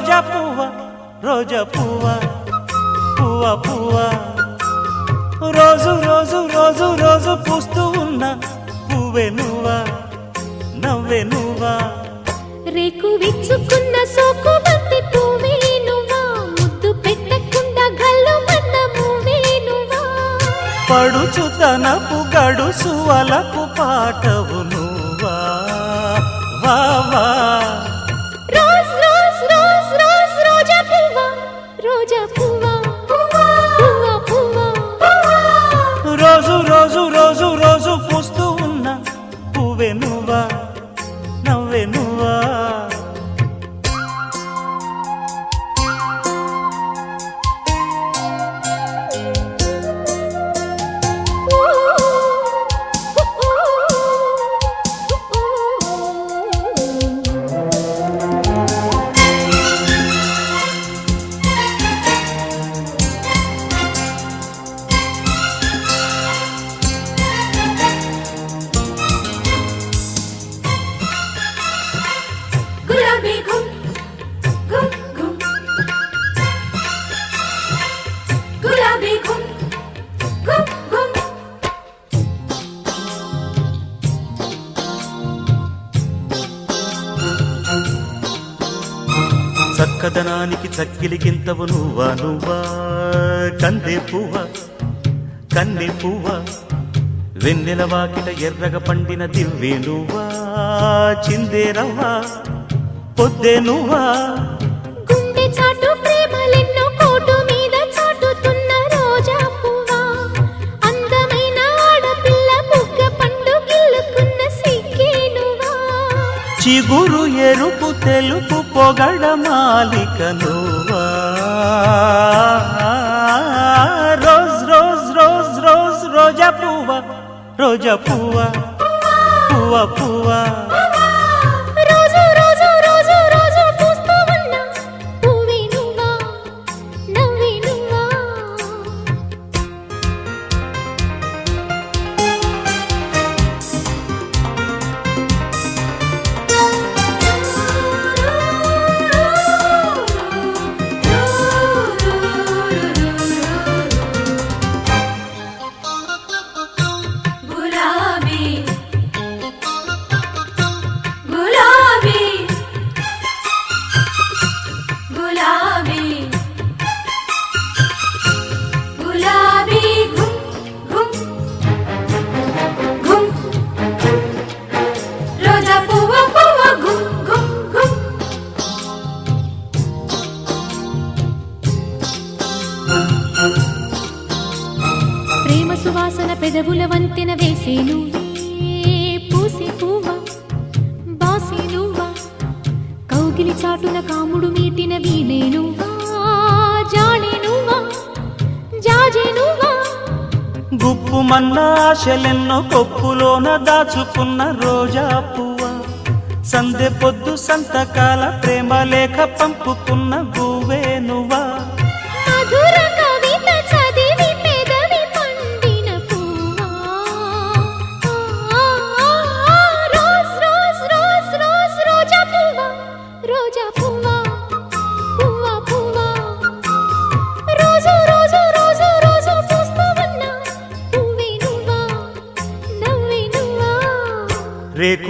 రోజా పువ్వ రోజా పువ్వ పువ్వ పువ్వ రోజు రోజు రోజు రోజు పూస్తూ ఉన్న పువ్వే నువ్వా నవ్వే నువ్వా రేకు విచ్చుకున్న సోకు బంతి పువ్వే నువ్వా ముద్దు పెట్టకుండా గల్లు మన్న పువ్వే నువ్వా పడుచుతనపు గడుసు అలకు పాటవు నువ్వా వా వా రోజ్ రోజ్ రోజ్ రోజ్ రోజా పువ్వా రోజా పువ్వా పువ్వా పువ్వా రోజు రోజు రోజు రోజు పూస్తూ ఉన్న పువ్వే నువ్వా నవ్వే నువ్వా గులాబీ గుమ్ గుమ్ గుమ్ గులాబీ గుమ్ గుమ్ గుమ్ చక్కదనానికి చక్కిలికింతవు నువ్వా నువ్వా కందే పువ్వ కన్నె పువ్వ వెన్నెల వాకిట ఎర్రగ పండిన దివ్వే నువ్వా చిందే రవ్వా పొద్దే నువ్వా గుండె చాటు ప్రేమలెన్నో కోటు మీద చాటుతున్న రోజా పువ్వా అందమైన ఆడపిల్ల బుగ్గ పండు గిల్లుకున్న సిగ్గే నువ్వా చిగురు ఎరుపు తెలుపు పొగడ మాలిక నువ్వా రోజ్ రోజ్ రోజ్ రోజ్ రోజా పువ్వ రోజా పువ్వ పువ్వ పువ్వ రోజు రోజు రోజు రోజు పూస్తూ ఉన్న పువ్వే నువ్వా నవ్వే నువ్వా గులాబీ గులాబీ గులాబీ గులాబీ గుమ్ గుమ్ గుమ్ రోజా పువ్వ పువ్వ గుమ్ గుమ్ గుమ్ ప్రేమ సువాసన పెదవుల వంతెన వేసే నువ్వే పూసే పువ్వా బాసే నువ్వా కౌగిలి చాటున కాముడు మీటిన వీణే నువ్వా జానే నువ్వా జాజే నువ్వా గుప్పుమన్న ఆశలెన్నో కొప్పులోన దాచుకున్న రోజా పువ్వ సందె పొద్దు సంతకాల ప్రేమ లేఖ పంపుకున్న గువ్వే నువ్వా మధుర కవిత చదివి పెదవి పండిన పువ్వా రోజ్ రోజ్ రోజ్ రోజ్ రోజా పువ్వా రోజా పువ్వా పువ్వా పువ్వా రోజు రోజు రోజు రోజు పూస్తూ ఉన్న పువ్వే నువ్వా నవ్వే నువ్వా రేకు